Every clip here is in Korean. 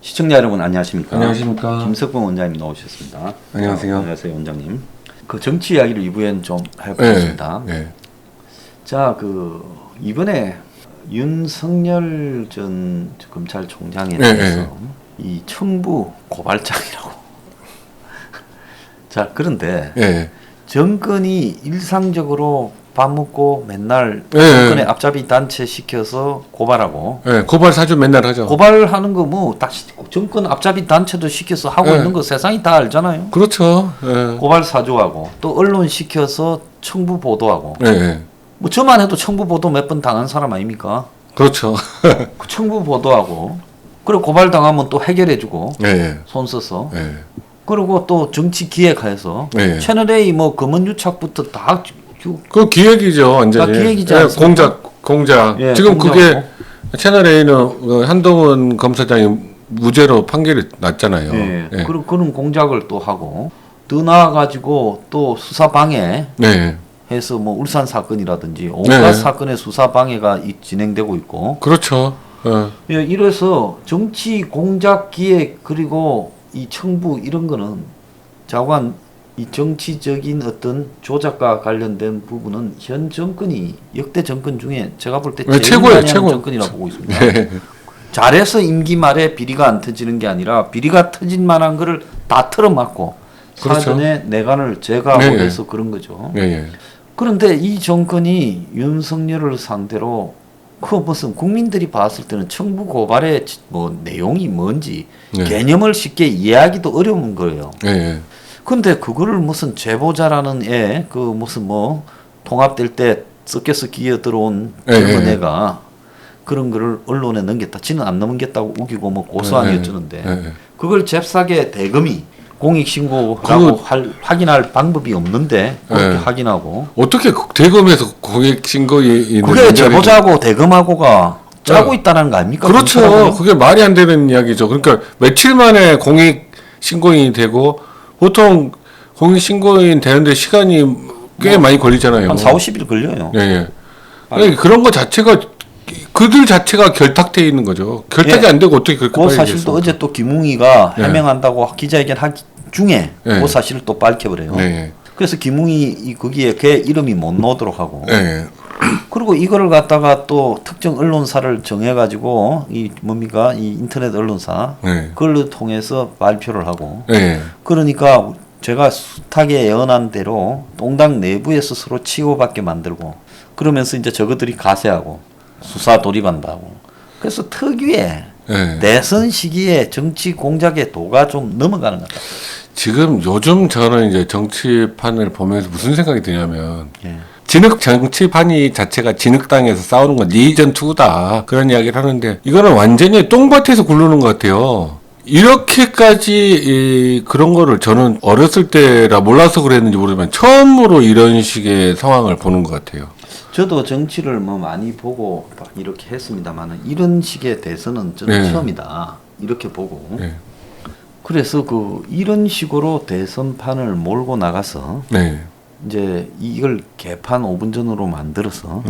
시청자 여러분 안녕하십니까? 안녕하십니까? 김석봉 원장님 나오셨습니다. 안녕하세요. 안녕하세요 원장님. 그 정치 이야기를 이부엔 좀 해보겠습니다. 네. 자, 그 이번에 윤석열 전 검찰총장에 대해서 이 청부 고발장이라고. 자, 그런데 정권이 일상적으로 밥 먹고 맨날 정권의 앞잡이 단체 시켜서 고발하고. 고발 사주 맨날 하죠. 고발하는 거 뭐 딱 정권 앞잡이 단체도 시켜서 하고 있는 거 세상이 다 알잖아요. 그렇죠. 고발 사주하고 또 언론 시켜서 청부 보도하고. 뭐 저만 해도 청부 보도 몇 번 당한 사람 아닙니까? 그렇죠. 그 청부 보도하고 그리고 고발 당하면 또 해결해주고 손 써서. 그리고 또 정치 기획해서 채널 A 뭐 검언유착부터 다. 그 기획이죠, 완전히. 다 기획이지 않습니까? 공작. 지금 그게 채널 A는 한동훈 검사장이 무죄로 판결이 났잖아요. 그런 공작을 또 하고 더 나아가지고 또 수사 방해 해서 뭐 울산 사건이라든지 온갖 사건의 수사 방해가 진행되고 있고. 그렇죠. 이래서 정치 공작 기획 그리고 이 청부 이런 거는 자관 이 정치적인 어떤 조작과 관련된 부분은 현 정권이 역대 정권 중에 제가 볼 때 제일 많이 하는 정권이라고 보고 있습니다. 잘해서 임기 말에 비리가 안 터지는 게 아니라 비리가 터진 만한 거를 다 틀어막고 사전에 내관을 제거하고 해서 그런 거죠. 그런데 이 정권이 윤석열을 상대로 그 무슨 국민들이 봤을 때는 청부 고발의 뭐 내용이 뭔지 개념을 쉽게 이해하기도 어려운 거예요. 근데 그거를 무슨 제보자라는 애, 그 무슨 뭐 통합될 때 섞여서 기어 들어온 젊은 애가 그런 거를 언론에 넘겼다. 지는 안 넘겼다고 우기고 뭐 고소하니 어쩌는데 그걸 잽싸게 대검이 공익신고라고 확인할 방법이 없는데 그렇게 확인하고. 어떻게 대검에서 공익신고에 그게 제보자하고 대검하고가 짜고 있다는 거 아닙니까? 그렇죠. 그게 말이 안 되는 이야기죠. 그러니까 며칠 만에 공익신고인이 되고 보통 공익신고인 되는데 시간이 꽤 많이 걸리잖아요. 한 4-50일 걸려요. 그런 거 자체가 그들 자체가 결탁돼 있는 거죠. 결탁이 안 되고 어떻게 그렇게 그 사실도 어제 또 김웅이가 해명한다고 기자회견 하기 중에 그 사실을 또 밝혀버려요. 그래서 김웅이 거기에 걔 이름이 못 나오도록 하고. 그리고 이거를 갖다가 또 특정 언론사를 정해가지고 이 뭡니까 이 인터넷 언론사 그걸 통해서 발표를 하고. 그러니까 제가 숱하게 예언한 대로 동당 내부에서 서로 치고받게 만들고 그러면서 이제 저것들이 가세하고 수사 돌입한다고. 그래서 특유의 대선 시기에 정치 공작의 도가 좀 넘어가는 것 같아요. 지금 요즘 저는 이제 정치판을 보면서 무슨 생각이 드냐면 진흙 정치판이 자체가 진흙당에서 싸우는 건 리전 투다 그런 이야기를 하는데 이거는 완전히 똥밭에서 굴르는 것 같아요. 이렇게까지 그런 거를 저는 어렸을 때라 몰라서 그랬는지 모르지만 처음으로 이런 식의 상황을 보는 것 같아요. 저도 정치를 뭐 많이 보고 이렇게 했습니다만 이런 식의 대선은 저는 처음이다 이렇게 보고 그래서 이런 식으로 대선판을 몰고 나가서 이제 이걸 개판 5분 전으로 만들어서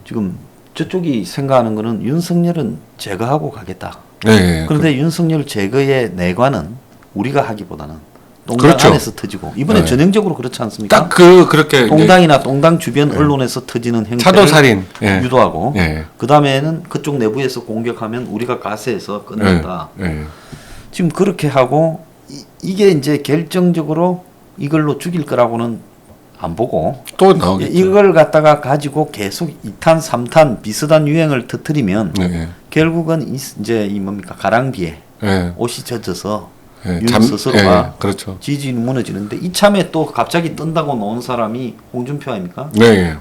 지금 저쪽이 생각하는 거는 윤석열은 제거하고 가겠다. 그런데 윤석열 제거의 내관은 우리가 하기보다는 동당 안에서 터지고 이번에 전형적으로 그렇지 않습니까? 그렇게 동당이나 동당 주변 언론에서 터지는 행태를 차도살인 유도하고 그 다음에는 그쪽 내부에서 공격하면 우리가 가세해서 끝낸다. 지금 그렇게 하고 이게 이제 결정적으로 이걸로 죽일 거라고는 안 보고 또 나오겠죠. 이걸 갖다가 가지고 계속 2탄 3탄 비슷한 유행을 터뜨리면 결국은 이제 이 뭡니까 가랑비에 옷이 젖어서 윤 스스로가 지지율이 무너지는데 이참에 또 갑자기 뜬다고 놓은 사람이 홍준표 아닙니까?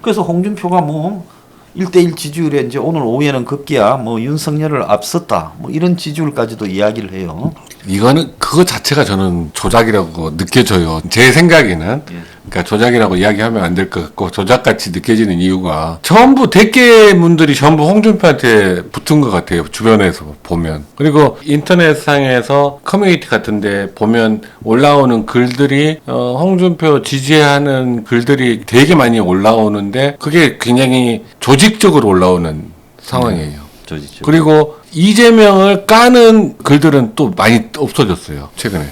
그래서 홍준표가 뭐 1대1 지지율에 이제 오늘 오후에는 급기야 뭐 윤석열을 앞섰다 뭐 이런 지지율까지도 이야기를 해요. 이거는 그거 자체가 저는 조작이라고 느껴져요. 제 생각에는. 그러니까 조작이라고 이야기하면 안 될 것 같고 조작같이 느껴지는 이유가 전부 대개문들이 전부 홍준표한테 붙은 것 같아요. 주변에서 보면. 그리고 인터넷상에서 커뮤니티 같은데 보면 올라오는 글들이 홍준표 지지하는 글들이 되게 많이 올라오는데 그게 굉장히 조직적으로 올라오는 상황이에요. 조직적으로. 그리고 이재명을 까는 글들은 또 많이 없어졌어요. 최근에.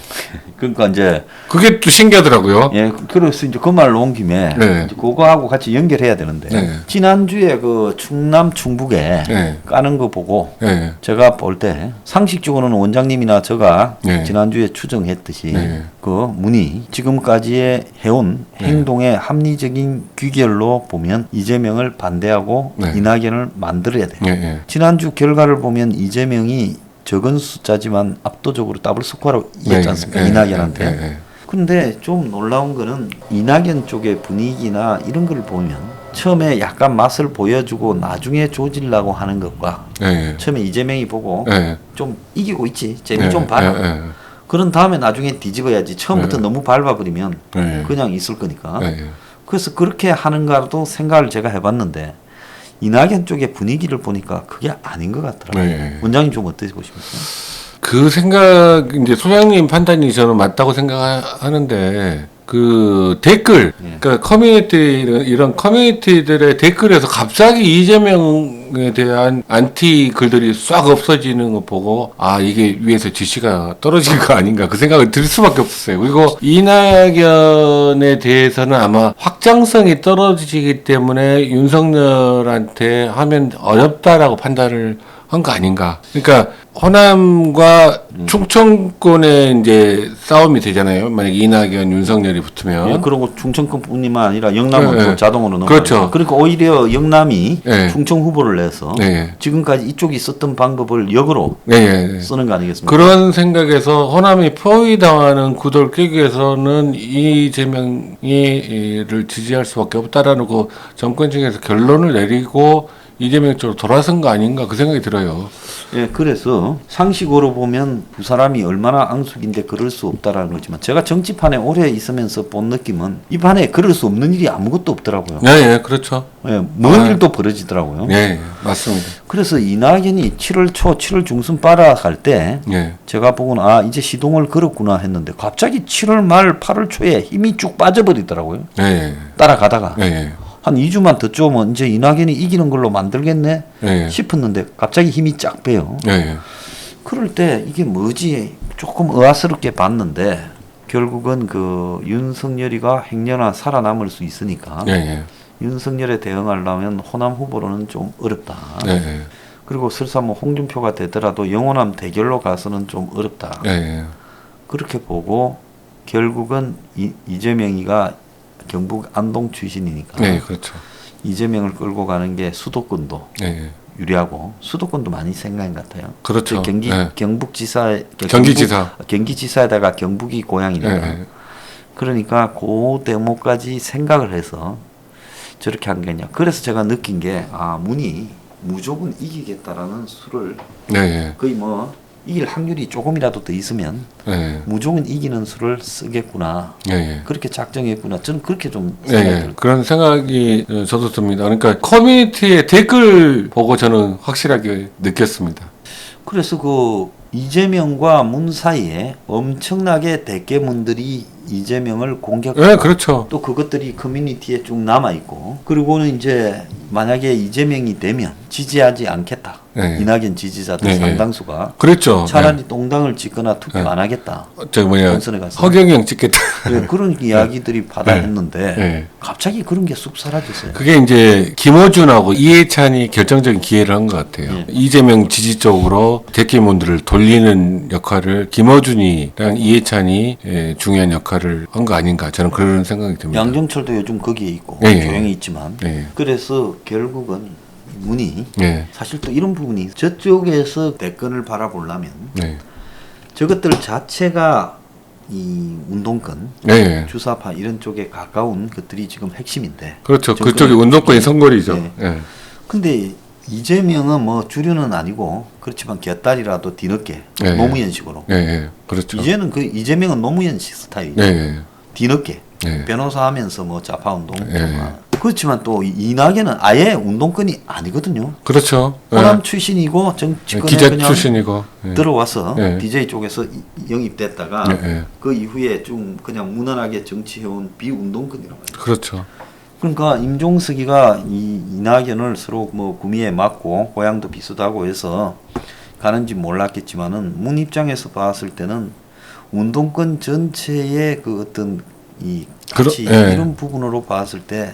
그러니까 이제 그게 또 신기하더라고요. 예, 그래서 이제 그 말 놓은 김에 네. 이제 그거하고 같이 연결해야 되는데 네. 지난주에 그 충남 충북에 네. 까는 거 보고 네. 제가 볼 때 상식적으로는 원장님이나 제가 네. 지난주에 추정했듯이 네. 그 문이 지금까지의 해온 행동의 합리적인 귀결로 보면 이재명을 반대하고 네. 이낙연을 만들어야 돼요. 네. 네. 지난주 결과를 보면 이재명이 적은 숫자지만 압도적으로 더블 스코어로 이겼지 않습니까? 이낙연한테. 네. 네. 근데 좀 놀라운 거는 이낙연 쪽의 분위기나 이런 걸 보면 처음에 약간 맛을 보여주고 나중에 조지려고 하는 것과 네. 처음에 이재명이 보고 네. 좀 이기고 있지 재미 네. 좀 봐라. 네. 그런 다음에 나중에 뒤집어야지. 처음부터 너무 밟아버리면 네. 그냥 있을 거니까. 네. 그래서 그렇게 하는가도 생각을 제가 해봤는데 이낙연 쪽의 분위기를 보니까 그게 아닌 것 같더라고요. 네. 원장님 좀 어떻게 보십니까? 그 생각 이제 소장님 판단이 저는 맞다고 생각하는데 그 댓글 그러니까 커뮤니티 이런 커뮤니티들의 댓글에서 갑자기 이재명에 대한 안티 글들이 싹 없어지는 거 보고 아 이게 위에서 지시가 떨어진 거 아닌가 그 생각을 들 수밖에 없었어요. 그리고 이낙연에 대해서는 아마 확장성이 떨어지기 때문에 윤석열한테 하면 어렵다라고 판단을 한 거 아닌가. 그러니까 호남과 충청권의 이제 싸움이 되잖아요. 만약 이낙연, 윤석열이 붙으면. 예, 그리고 충청권뿐만 아니라 영남은 네, 또 네. 자동으로 넘어가죠. 그렇죠. 그러니까 오히려 영남이 네. 충청 후보를 내서 네. 지금까지 이쪽이 썼던 방법을 역으로 네. 쓰는 거 아니겠습니까? 그런 생각에서 호남이 포위당하는 구도를 깨기 위해서는 이재명이를 지지할 수밖에 없다라는 그 정권 측에서 결론을 내리고 이재명 쪽으로 돌아선 거 아닌가 그 생각이 들어요. 예, 그래서 상식으로 보면 두 사람이 얼마나 앙숙인데 그럴 수 없다라는 거지만 제가 정치판에 오래 있으면서 본 느낌은 이 판에 그럴 수 없는 일이 아무것도 없더라고요. 네, 그렇죠. 예, 뭔 일도 벌어지더라고요. 네, 맞습니다. 그래서 이낙연이 7월 초, 7월 중순 빨아갈 때 네, 제가 보고는 아 이제 시동을 걸었구나 했는데 갑자기 7월 말 8월 초에 힘이 쭉 빠져버리더라고요. 네, 따라가다가 네, 한 2주만 더 쪼면 이제 이낙연이 이기는 걸로 만들겠네 네, 싶었는데 갑자기 힘이 쫙 빼요. 네, 그럴 때 이게 뭐지 조금 의아스럽게 봤는데 결국은 그 윤석열이가 행여나 살아남을 수 있으니까 네, 윤석열에 대응하려면 호남 후보로는 좀 어렵다. 네, 그리고 설사 뭐 홍준표가 되더라도 영호남 대결로 가서는 좀 어렵다. 네, 그렇게 보고 결국은 이재명이가 경북 안동 출신이니까 네, 그렇죠. 이재명을 끌고 가는 게 수도권도 네, 유리하고 수도권도 많이 생각인 것 같아요. 그렇죠. 경기 네. 경북지사 경기지사. 경기지사에다가 경북이 고향이니까 네, 그러니까 그 대목까지 생각을 해서 저렇게 한 거냐. 그래서 제가 느낀 게 아 문이 무조건 이기겠다라는 수를 네, 거의 뭐 이길 확률이 조금이라도 더 있으면 네, 무조건 이기는 수를 쓰겠구나. 네. 그렇게 작정했구나. 저는 그렇게 좀 생각이 네, 들어요. 그런 생각이 저도 듭니다. 그러니까 커뮤니티의 댓글 보고 저는 확실하게 느꼈습니다. 그래서 그 이재명과 문 사이에 엄청나게 대깨문들이 이재명을 공격하고 네, 그렇죠. 또 그것들이 커뮤니티에 쭉 남아 있고 그리고는 이제 만약에 이재명이 되면 지지하지 않겠다. 네. 이낙연 지지자들 네, 상당수가 그랬죠. 차라리 똥당을 찍거나 투표 네. 안 하겠다. 저 뭐냐 본선에 가서. 허경영 찍겠다. 네, 그런 이야기들이 받아했는데 네. 갑자기 그런 게 쑥 사라졌어요. 그게 이제 김어준하고 이해찬이 결정적인 기회를 한 것 같아요. 예. 이재명 지지 쪽으로 대기문들을 돌리는 역할을 김어준이랑 이해찬이 중요한 역할을 한 거 아닌가 저는 그런 생각이 듭니다. 양정철도 요즘 거기에 있고 네, 조용히 있지만 네. 그래서 결국은 문이 네. 사실 또 이런 부분이 저쪽에서 대권을 바라보려면 네. 저것들 자체가 이 운동권, 네. 주사파 이런 쪽에 가까운 것들이 지금 핵심인데. 그렇죠. 정권의 그쪽이 운동권이 선거리죠. 네. 네. 근데 이재명은 뭐 주류는 아니고 그렇지만 곁다리라도 뒤늦게 네. 노무현식으로. 네. 네. 그렇죠. 이제는 그 이재명은 노무현식 스타일이죠. 네. 뒤늦게 네. 변호사 하면서 뭐 좌파 운동. 네. 그렇지만 또 이낙연은 아예 운동권이 아니거든요. 그렇죠. 호남 네. 출신이고 정치권에 기자 그냥 출신이고. 네. 들어와서 네. DJ 쪽에서 영입됐다가 네, 네. 그 이후에 좀 그냥 무난하게 정치해온 비운동권이라고 해요. 그렇죠. 그러니까 임종석이가 이낙연을 서로 뭐 구미에 맞고 고향도 비슷하고 해서 가는지 몰랐겠지만은 문 입장에서 봤을 때는 운동권 전체의 그 어떤 이 가치 예. 이런 부분으로 봤을 때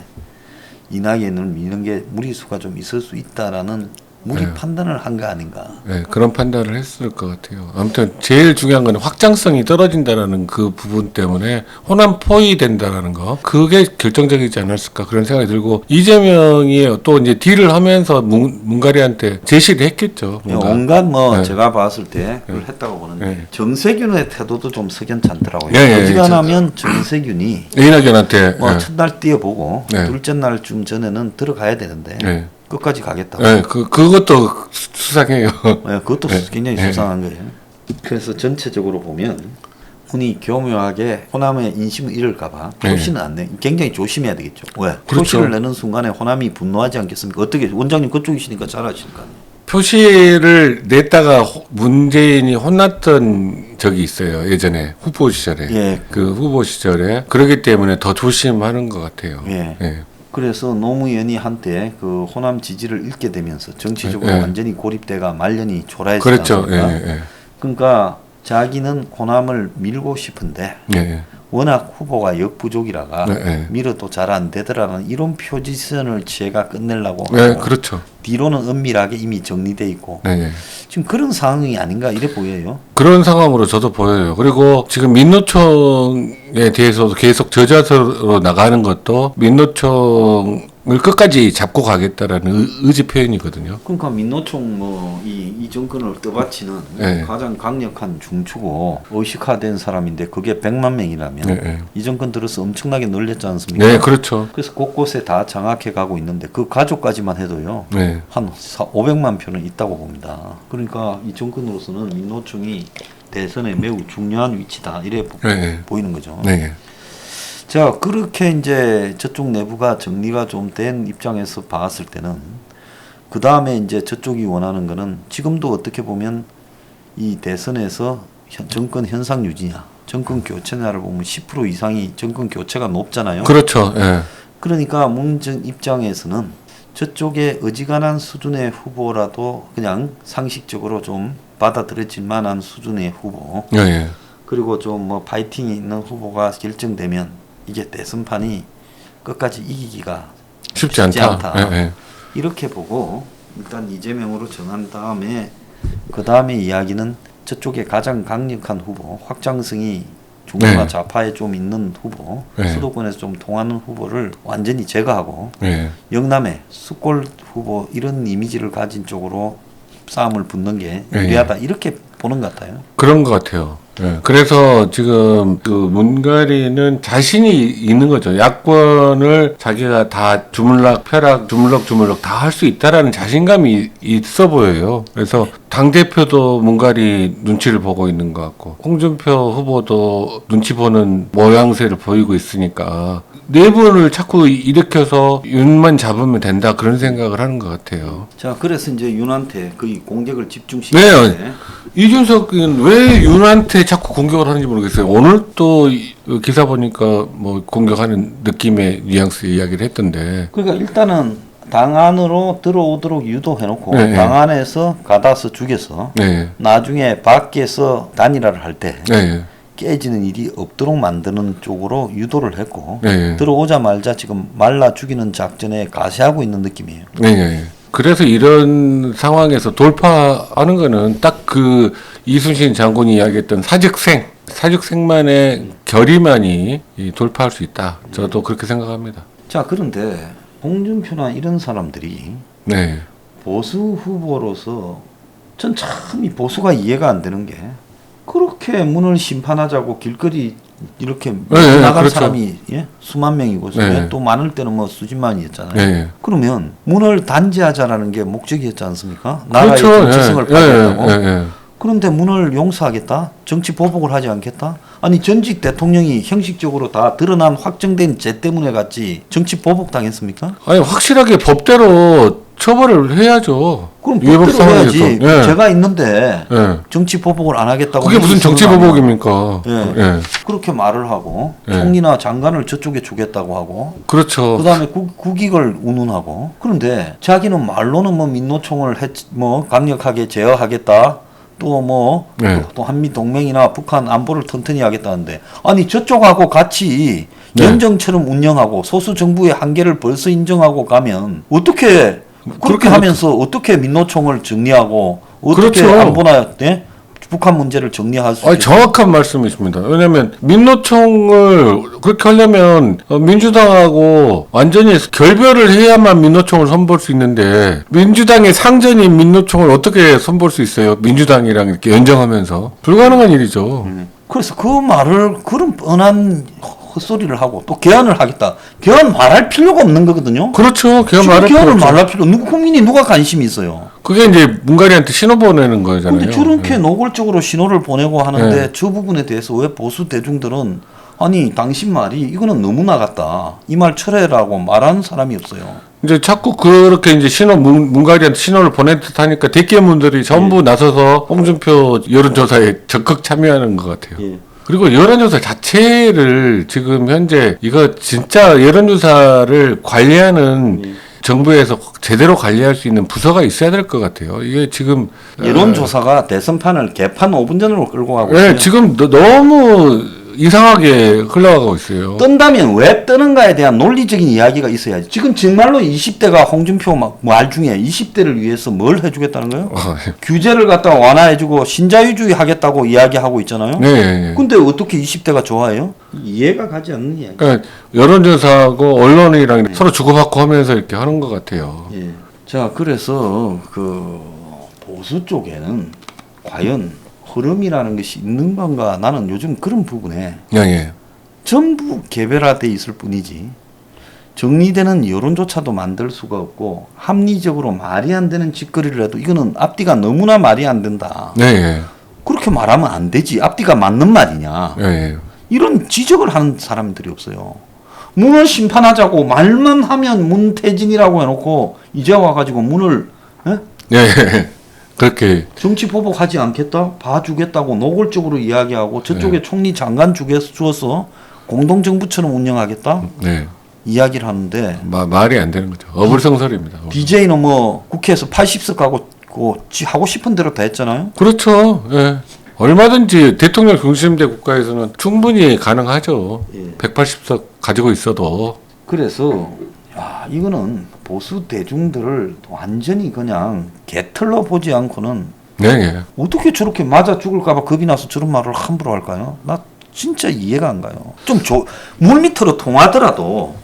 이낙연을 미는 게 무리수가 좀 있을 수 있다라는 무리 예. 판단을 한 거 아닌가. 네, 그런 판단을 했을 것 같아요. 아무튼 제일 중요한 건 확장성이 떨어진다라는 그 부분 때문에 호남 포위된다라는 거, 그게 결정적이지 않았을까 그런 생각이 들고, 이재명이 또 이제 딜을 하면서 문가리한테 제시를 했겠죠. 뭔가. 온갖 뭐 네. 제가 봤을 때 그걸 했다고 보는데 네. 정세균의 태도도 좀 석연치 않더라고요. 예, 예, 어지간하면 정세균이 이낙연한테 뭐 첫날 뛰어보고 네. 둘째 날쯤 전에는 들어가야 되는데 네. 끝까지 가겠다고. 네, 그것도 수상해요. 네, 그것도 네. 굉장히 네. 수상한 거예요. 그래서 전체적으로 보면 흔히 교묘하게 호남의 인심을 잃을까봐 표시는 안 내. 굉장히 조심해야 되겠죠. 왜? 그렇죠. 표시를 내는 순간에 호남이 분노하지 않겠습니까? 어떻게 원장님 그쪽이시니까 잘 아시니까. 표시를 냈다가 문재인이 혼났던 적이 있어요. 예전에 후보 시절에. 예. 그 후보 시절에. 그렇기 때문에 더 조심하는 것 같아요. 예. 예. 그래서 노무현이 한때 그 호남 지지를 잃게 되면서 정치적으로 예. 완전히 고립돼가 말년이 초라했지 그렇죠. 않습니까? 예. 그러니까 자기는 호남을 밀고 싶은데 예. 워낙 후보가 역부족이라가 예. 밀어도 잘 안 되더라는 이런 표지선을 제가 끝내려고 예. 하고 그렇죠. 뒤로는 은밀하게 이미 정리돼 있고 예. 지금 그런 상황이 아닌가 이래 보여요. 그런 상황으로 저도 보여요. 그리고 지금 민노총에 대해서도 계속 저자서로 나가는 것도 민노총을 끝까지 잡고 가겠다라는 의지 표현이거든요. 그러니까 민노총 뭐 이 정권을 떠받치는 네. 가장 강력한 중추고 의식화된 사람인데 그게 100만 명이라면 네. 이 정권 들어서 엄청나게 놀랬지 않습니까? 네, 그렇죠. 그래서 곳곳에 다 장악해 가고 있는데 그 가족까지만 해도요. 네. 한 500만 표는 있다고 봅니다. 그러니까 이 정권으로서는 민노총이 대선에 매우 중요한 위치다 이래 네. 보이는 거죠. 네. 자, 그렇게 이제 저쪽 내부가 정리가 좀 된 입장에서 봤을 때는 그 다음에 이제 저쪽이 원하는 거는 지금도 어떻게 보면 이 대선에서 정권 현상 유지냐, 정권 교체냐를 보면 10% 이상이 정권 교체가 높잖아요. 그렇죠. 예. 그러니까 문정 입장에서는 저쪽에 어지간한 수준의 후보라도 그냥 상식적으로 좀 받아들여질 만한 수준의 후보, 예. 그리고 좀 뭐 파이팅이 있는 후보가 결정되면 이게 대선판이 끝까지 이기기가 쉽지 않다. 예. 이렇게 보고 일단 이재명으로 정한 다음에 그 다음에 이야기는 저쪽에 가장 강력한 후보, 확장성이 중도나 네. 좌파에 좀 있는 후보, 네. 수도권에서 좀 통하는 후보를 완전히 제거하고 예. 영남의 숫골 후보 이런 이미지를 가진 쪽으로 싸움을 붙는 게 네. 유리하다 이렇게 보는 것 같아요. 그런 것 같아요. 예. 그래서 지금 그 문가리는 자신이 있는 거죠. 야권을 자기가 다 주물럭 펴락 주물럭 다 할 수 있다라는 자신감이 있어 보여요. 그래서 당 대표도 문가리 눈치를 보고 있는 것 같고 홍준표 후보도 눈치 보는 모양새를 보이고 있으니까 내분을 자꾸 일으켜서 윤만 잡으면 된다 그런 생각을 하는 것 같아요. 자, 그래서 이제 윤한테 거의 공격을 집중시키는데 네. 이준석은 왜 윤한테 자꾸 공격을 하는지 모르겠어요. 오늘 또 기사 보니까 뭐 공격하는 느낌의 뉘앙스 이야기를 했던데. 그러니까 일단은 당 안으로 들어오도록 유도해놓고 네. 당 안에서 가다서 죽여서 네. 나중에 밖에서 단일화를 할 때 네. 깨지는 일이 없도록 만드는 쪽으로 유도를 했고 네. 들어오자마자 지금 말라 죽이는 작전에 가세하고 있는 느낌이에요. 네. 그래서 이런 상황에서 돌파하는 거는 딱 그 이순신 장군이 이야기했던 사직생만의 결의만이 돌파할 수 있다. 저도 그렇게 생각합니다. 자, 그런데 홍준표나 이런 사람들이 네. 보수 후보로서 전 참 이 보수가 이해가 안 되는 게 그렇게 문을 심판하자고 길거리 이렇게 네, 나간 그렇죠. 사람이 수만 명이고 네. 또 많을 때는 뭐 수십만이었잖아요. 네. 그러면 문을 단죄하자라는 게 목적이었지 않습니까? 나라의 그렇죠. 정체성을 예. 파괴하고. 예. 그런데 문을 용서하겠다? 정치 보복을 하지 않겠다? 아니 전직 대통령이 형식적으로 다 드러난 확정된 죄 때문에 갔지 정치 보복 당했습니까? 아니 확실하게 법대로 처벌을 해야죠. 그럼 위법 법대로 해야지. 상황에서. 예. 제가 있는데 예. 정치 보복을 안 하겠다고. 그게 무슨 정치 하면 보복입니까? 예. 예. 그렇게 말을 하고 예. 총리나 장관을 저쪽에 주겠다고 하고 그렇죠. 그다음에 국익을 운운하고 그런데 자기는 말로는 뭐 민노총을 뭐 강력하게 제어하겠다. 또 뭐 또 네. 한미 동맹이나 북한 안보를 튼튼히 하겠다는데 아니 저쪽하고 같이 네. 연정처럼 운영하고 소수 정부의 한계를 벌써 인정하고 가면 어떻게 그렇게 그렇게 하면서 어떻게 민노총을 정리하고 어떻게 그렇죠. 안보나 예? 북한 문제를 정리할 수 아니, 있겠어요? 정확한 말씀이십니다. 왜냐하면 민노총을 그렇게 하려면 민주당하고 완전히 결별을 해야만 민노총을 선보일 수 있는데 민주당의 상전인 민노총을 어떻게 선보일 수 있어요? 민주당이랑 이렇게 연정하면서 불가능한 일이죠. 그래서 그 말을 그런 뻔한 헛소리를 하고 또 개헌을 하겠다. 개헌 말할 필요가 없는 거거든요. 그렇죠. 개헌 지금 말할 필요 개헌을 없죠. 말할 필요 누구 국민이 누가 관심이 있어요. 그게 이제 문가리한테 신호 보내는 거잖아요. 근데 저렇게 예. 노골적으로 신호를 보내고 하는데 네. 저 부분에 대해서 왜 보수 대중들은 아니 당신 말이 이거는 너무 나갔다. 이 말 철회라고 말하는 사람이 없어요. 이제 자꾸 그렇게 이제 문가리한테 신호를 보낸 듯 하니까 대기업분들이 전부 나서서 홍준표 여론조사에 적극 참여하는 것 같아요. 예. 그리고 여론조사 자체를 지금 현재 이거 진짜 여론조사를 관리하는 정부에서 제대로 관리할 수 있는 부서가 있어야 될 것 같아요. 이게 지금 여론조사가 대선판을 개판 5분 전으로 끌고 가고 네, 있어요. 지금 너무 이상하게 흘러가고 있어요. 뜬다면 왜 뜨는가에 대한 논리적인 이야기가 있어야지. 지금 정말로 20대가 홍준표 말 중에 20대를 위해서 뭘 해주겠다는 거예요? 규제를 갖다가 완화해주고 신자유주의 하겠다고 이야기하고 있잖아요. 네. 근데 어떻게 20대가 좋아해요? 이해가 가지 않는 이야기. 그러니까 여론조사하고 언론이랑 서로 주고받고 하면서 이렇게 하는 것 같아요. 예. 자, 그래서 그 보수 쪽에는 과연 흐름이라는 것이 있는 건가? 나는 요즘 그런 부분에 예, 예. 전부 개별화돼 있을 뿐이지 정리되는 여론조차도 만들 수가 없고 합리적으로 말이 안 되는 짓거리를 해도 이거는 앞뒤가 너무나 말이 안 된다. 네, 예. 그렇게 말하면 안 되지. 앞뒤가 맞는 말이냐. 예, 예. 이런 지적을 하는 사람들이 없어요. 문을 심판하자고 말만 하면 문태진이라고 해놓고 이제 와가지고 문을 예? 예, 예. 그렇게 정치 보복하지 않겠다? 봐주겠다고 노골적으로 이야기하고 저쪽에 총리 장관 주어서 공동정부처럼 운영하겠다? 네. 이야기를 하는데 말이 안 되는 거죠. 어불성설입니다. DJ는 뭐 국회에서 80석 하고 싶은 대로 다 했잖아요. 그렇죠. 예. 얼마든지 대통령 중심제 국가에서는 충분히 가능하죠. 예. 180석 가지고 있어도. 그래서 이거는 보수 대중들을 완전히 그냥 개털로 보지 않고는 네, 예. 어떻게 저렇게 맞아 죽을까봐 겁이 나서 저런 말을 함부로 할까요? 나 진짜 이해가 안 가요. 물 밑으로 통하더라도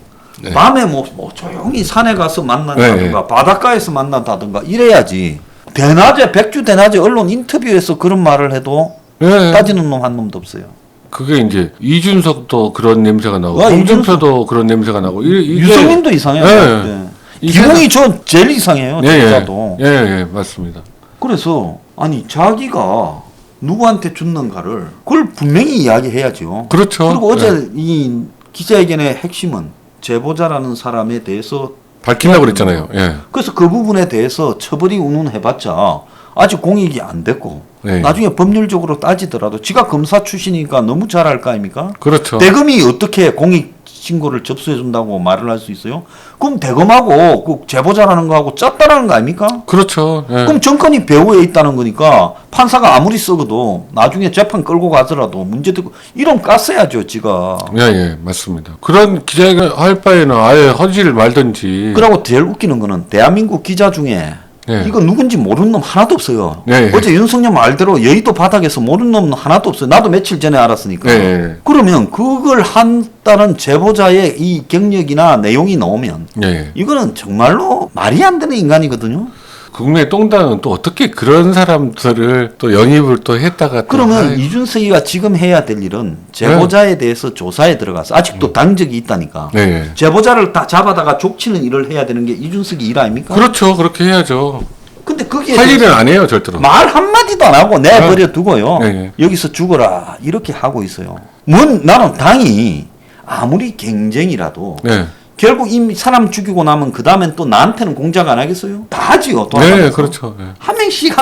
네. 밤에 뭐 조용히 산에 가서 만난다든가 네. 바닷가에서 만난다든가 이래야지. 대낮에 백주 대낮에 언론 인터뷰에서 그런 말을 해도 예. 따지는 놈 한 놈도 없어요. 그게 이제 이준석도 그런 냄새가 나고 와, 홍준표도 그런 냄새가 나고 이게 유승민도 이상해요. 네. 네. 이 기봉이 저 제일 이상해요. 예, 진짜도. 예, 예, 맞습니다. 그래서 아니 자기가 누구한테 줬는가를 그걸 분명히 이야기해야죠. 그렇죠. 그리고 어제 예. 이 기자회견의 핵심은 제보자라는 사람에 대해서 밝힌다고 그랬잖아요. 예. 그래서 그 부분에 대해서 처벌이 운운해봤자 아직 공익이 안 됐고 네. 나중에 법률적으로 따지더라도 지가 검사 출신이니까 너무 잘 알 거 아닙니까? 그렇죠. 대검이 어떻게 공익 신고를 접수해 준다고 말을 할 수 있어요? 그럼 대검하고 그 제보자라는 거하고 짰다라는 거 아닙니까? 그렇죠. 예. 그럼 정권이 배후에 있다는 거니까 판사가 아무리 썩어도 나중에 재판 끌고 가더라도 문제 되고 이런 깠어야죠 지가. 예, 예, 맞습니다. 그런 기자회견 할 바에는 아예 허지를 말든지. 그러고 제일 웃기는 거는 대한민국 기자 중에 예. 이거 누군지 모르는 놈 하나도 없어요. 예, 예. 어제 윤석열 말대로 여의도 바닥에서 모르는 놈 하나도 없어요. 나도 며칠 전에 알았으니까. 예, 예. 그러면 그걸 한다는 제보자의 이 경력이나 내용이 나오면 예, 예. 이거는 정말로 말이 안 되는 인간이거든요. 국내 똥당은 또 어떻게 그런 사람들을 또 영입을 또 했다가 또 그러면 아이, 이준석이가 지금 해야 될 일은 제보자에 대해서 조사에 들어가서 아직도 당적이 있다니까. 네. 예. 제보자를 다 잡아다가 족치는 일을 해야 되는 게 이준석이 일 아닙니까? 그렇죠. 그렇게 해야죠. 근데 거기에 할 일은 안 해요, 절대로. 말 한마디도 안 하고 내버려 두고요. 네. 여기서 죽어라 이렇게 하고 있어요. 나는 당이 아무리 경쟁이라도 네. 결국 이미 사람 죽이고 나면 그 다음엔 또 나한테는 공작 안 하겠어요? 다 하지요. 네, 돌아가면서. 그렇죠. 네. 한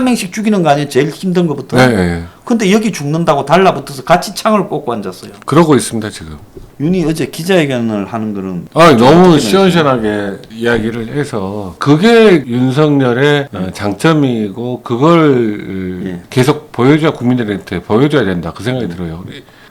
명씩 죽이는 거 아니에요? 제일 힘든 것부터. 네, 네. 근데 여기 죽는다고 달라붙어서 같이 창을 꽂고 앉았어요. 그러고 있습니다 지금. 윤이 어제 기자회견을 하는 거는 너무 시원시원하게 이야기를 해서 그게 윤석열의 장점이고 그걸 예. 계속 보여줘야 국민들한테 보여줘야 된다 그 생각이 들어요.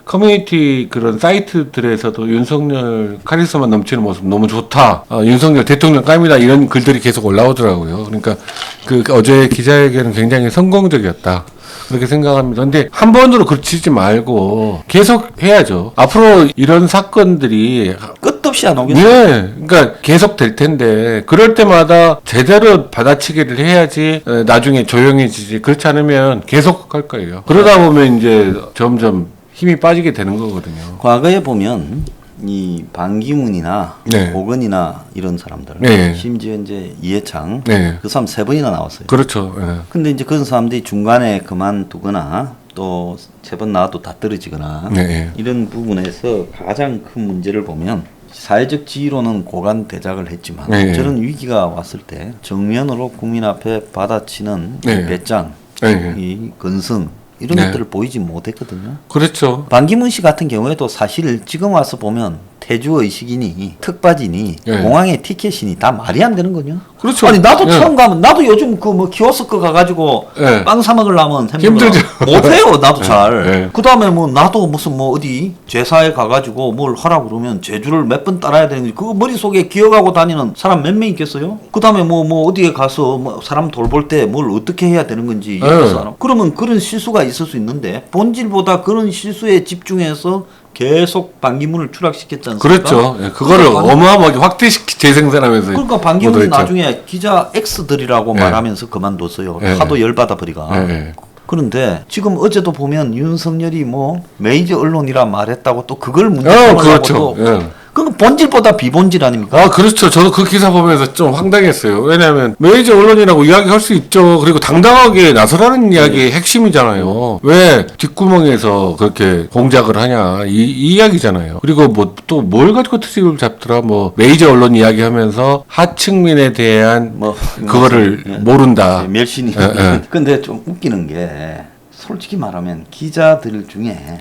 커뮤니티 그런 사이트들에서도 윤석열 카리스마 넘치는 모습 너무 좋다. 윤석열 대통령 깜이다 이런 글들이 계속 올라오더라고요. 그러니까 그 어제 기자회견은 굉장히 성공적이었다. 그렇게 생각합니다. 근데 한 번으로 그치지 말고 계속 해야죠. 앞으로 이런 사건들이 끝없이 안 오겠어요. 네, 그러니까 계속 될 텐데 그럴 때마다 제대로 받아치기를 해야지 나중에 조용해지지. 그렇지 않으면 계속 할 거예요. 그러다 보면 이제 점점 힘이 빠지게 되는 거거든요. 과거에 보면 이 반기문이나 네. 고건이나 이런 사람들, 네. 심지어 이제 이해창 네, 그 사람 3번이나 나왔어요. 그렇죠. 네. 근데 이제 그런 사람들이 중간에 그만두거나 또 3번 나와도 다 떨어지거나 네. 이런 부분에서 가장 큰 문제를 보면 사회적 지위로는 고관 대작을 했지만 네. 저런 위기가 왔을 때 정면으로 국민 앞에 받아치는 네. 배짱, 네. 이 건성 이런 네. 것들을 보이지 못했거든요. 그렇죠. 반기문 씨 같은 경우에도 사실 지금 와서 보면 태주의식이니 특바지니 네. 공항의 티켓이니 다 말이 안 되는 거냐? 그렇죠. 아니 나도 네. 처음 가면 나도 요즘 그 뭐 키오스크 가가지고 네. 빵 사 먹으려면 힘들죠. 못해요 나도 잘. 네. 그 다음에 뭐 나도 무슨 뭐 어디 제사에 가가지고 뭘 하라고 그러면 제주를 몇 번 따라야 되는지 그거 머릿속에 기억하고 다니는 사람 몇 명 있겠어요? 그 다음에 뭐 어디에 가서 뭐 사람 돌볼 때 뭘 어떻게 해야 되는 건지 네. 옆에서 알아. 그러면 그런 실수가 있을 수 있는데 본질보다 그런 실수에 집중해서 계속 반기문을 추락시켰지 않습니까? 그렇죠. 예, 그거를 그러니까 어마어마하게 확대시키 재생산하면서. 그러니까 반기문이 묻어있죠. 나중에 기자 X들이라고 네. 말하면서 그만뒀어요. 네. 하도 열받아 버리가. 네, 네. 그런데 지금 어제도 보면 윤석열이 뭐 메이저 언론이라 말했다고 또 그걸 문제삼으려고 그렇죠. 또 예. 그건 본질보다 비본질 아닙니까? 그렇죠. 저도 그 기사 보면서 좀 황당했어요. 왜냐하면 메이저 언론이라고 이야기할 수 있죠. 그리고 당당하게 나서라는 이야기의 핵심이잖아요. 왜 뒷구멍에서 그렇게 공작을 하냐 이 이야기잖아요. 그리고 뭐 또 뭘 가지고 트집을 잡더라. 뭐 메이저 언론 이야기하면서 하층민에 대한 뭐 그거를 예. 모른다. 예, 멸신이. 예, 예. 근데 좀 웃기는 게 솔직히 말하면 기자들 중에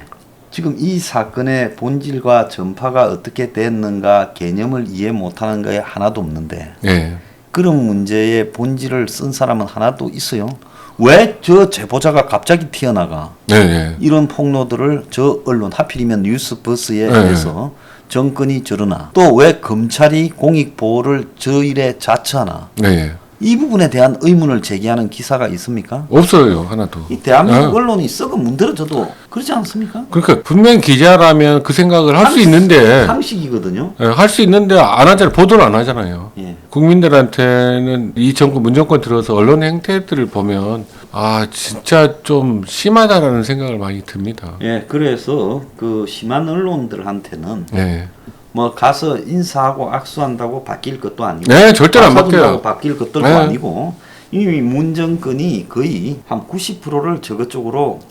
지금 이 사건의 본질과 전파가 어떻게 됐는가 개념을 이해 못하는 거에 하나도 없는데 예. 그런 문제의 본질을 쓴 사람은 하나도 있어요. 왜 저 제보자가 갑자기 튀어나가? 네, 네. 이런 폭로들을 저 언론 하필이면 뉴스버스에 네. 해서 정권이 저러나 또 왜 검찰이 공익보호를 저 일에 자처하나 네. 이 부분에 대한 의문을 제기하는 기사가 있습니까? 없어요 하나도. 이 대한민국 네. 언론이 썩어 문드러져도 그러지 않습니까? 그러니까 분명 기자라면 그 생각을 할 수 있는데 상식이거든요. 할 수 있는데 안 하잖아요. 보도를 안 하잖아요. 예. 국민들한테는 이 정권 문정권 들어서 언론 행태들을 보면 진짜 좀 심하다라는 생각을 많이 듭니다. 예, 그래서 그 심한 언론들한테는 네. 뭐 가서 인사하고 악수한다고 바뀔 것도 아니고 네, 절대로 안 박사준다고 바뀌어요. 바뀔 것들도 네. 아니고 이미 문정권이 거의 한 90%를 저것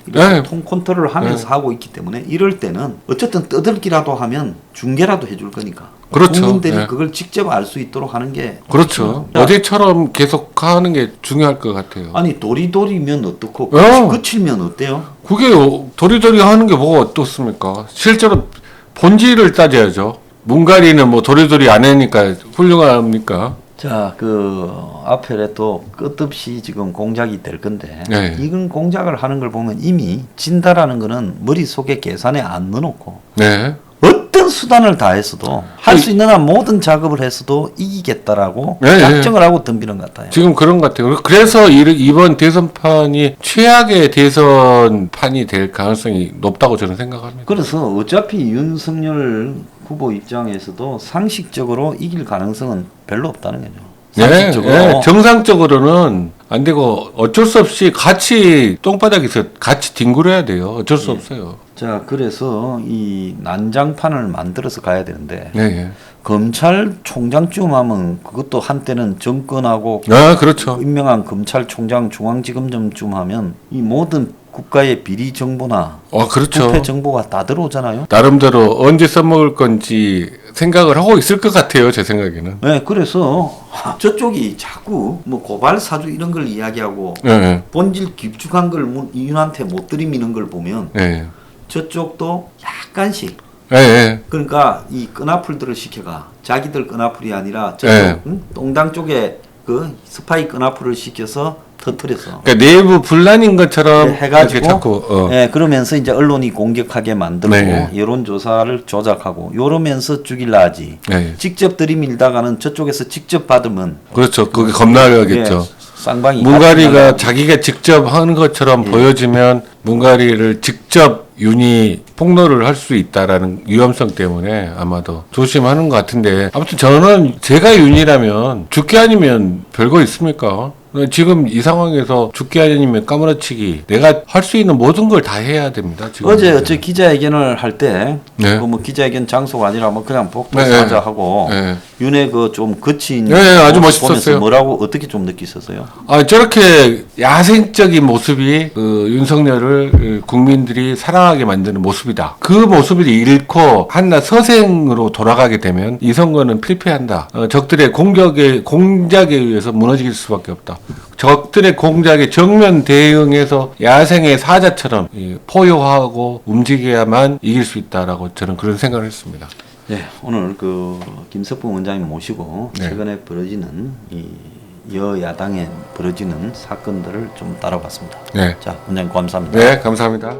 이렇게 네. 통 컨트롤을 하면서 하고 있기 때문에 이럴 때는 어쨌든 떠들기라도 하면 중계라도 해줄 거니까 그렇죠. 국민들이 네. 그걸 직접 알 수 있도록 하는 게 그렇죠. 야, 어제처럼 계속 하는 게 중요할 것 같아요. 아니 도리도리면 어떻고 어. 그칠면 어때요? 그게 도리도리 하는 게 뭐가 어떻습니까? 실제로 본질을 따져야죠. 문가리는 뭐 도리도리 안 하니까 훌륭합니까? 자, 그 앞에 또 끝없이 지금 공작이 될 건데 네. 이건 공작을 하는 걸 보면 이미 진다라는 거는 머릿속에 계산에 안 넣어놓고 네. 어떤 수단을 다해서도 할 수 있는 한 모든 작업을 해서도 이기겠다라고 네, 작정을 하고 덤비는 것 같아요. 지금 그런 것 같아요. 그래서 이번 대선판이 최악의 대선판이 될 가능성이 높다고 저는 생각합니다. 그래서 어차피 윤석열 후보 입장에서도 상식적으로 이길 가능성은 별로 없다는 거죠. 상식적으로. 네, 정상적으로는 안 되고 어쩔 수 없이 같이 똥바닥에서 같이 뒹굴어야 돼요. 어쩔 수 없어요. 자, 그래서 이 난장판을 만들어서 가야 되는데 네, 검찰총장쯤 하면 그것도 한때는 정권하고 아, 그렇죠. 임명한 검찰총장 중앙지검장쯤 하면 이 모든 국가의 비리 정보나 그렇죠. 부패 정보가 다 들어오잖아요. 나름대로 언제 써먹을 건지 생각을 하고 있을 것 같아요, 제 생각에는. 네, 그래서 저쪽이 자꾸 뭐 고발 사주 이런 걸 이야기하고 예, 본질 깊숙한 걸 이윤한테 못 들이미는 걸 보면 예, 저쪽도 약간씩 예, 예. 그러니까 이 끈아풀들을 시켜가 자기들 끈아풀이 아니라 저쪽 예. 동당 쪽에 그 스파이 끈아풀을 시켜서 터뜨려서 그러니까 내부 분란인 것처럼 네, 해가지고 이렇게 자꾸 예, 그러면서 이제 언론이 공격하게 만들고 네. 여론조사를 조작하고 요러면서 죽일라 하지. 네. 직접 들이밀다가는 저쪽에서 직접 받으면 그렇죠. 그게 겁나겠죠. 예, 쌍방이 문가리가 같이 자기가 직접 하는 것처럼 예. 보여지면 문가리를 직접 윤이 폭로를 할 수 있다라는 위험성 때문에 아마도 조심하는 것 같은데 아무튼 저는 제가 윤이라면 죽기 아니면 별거 있습니까? 지금 이 상황에서 죽기 아니면 까무러치기 내가 할 수 있는 모든 걸 다 해야 됩니다. 지금 어제 기자회견을 할 때 네. 뭐 기자회견 장소가 아니라 뭐 그냥 복도 네, 사자 하고 네. 윤의 그 좀 거친 네, 아주 모습 보면서 멋있었어요. 뭐라고 어떻게 좀 느끼셨어요? 저렇게 야생적인 모습이 그 윤석열을 국민들이 사랑하게 만드는 모습이다. 그 모습을 잃고 한낱 서생으로 돌아가게 되면 이 선거는 필패한다. 적들의 공작에 의해서 무너질 수밖에 없다. 적들의 공작에 정면 대응해서 야생의 사자처럼 포효하고 움직여야만 이길 수 있다라고 저는 그런 생각을 했습니다. 네, 오늘 그 김석봉 원장님 모시고 네. 최근에 벌어지는 이 여야당에 벌어지는 사건들을 좀 따라봤습니다. 네. 자, 원장님 감사합니다. 네, 감사합니다.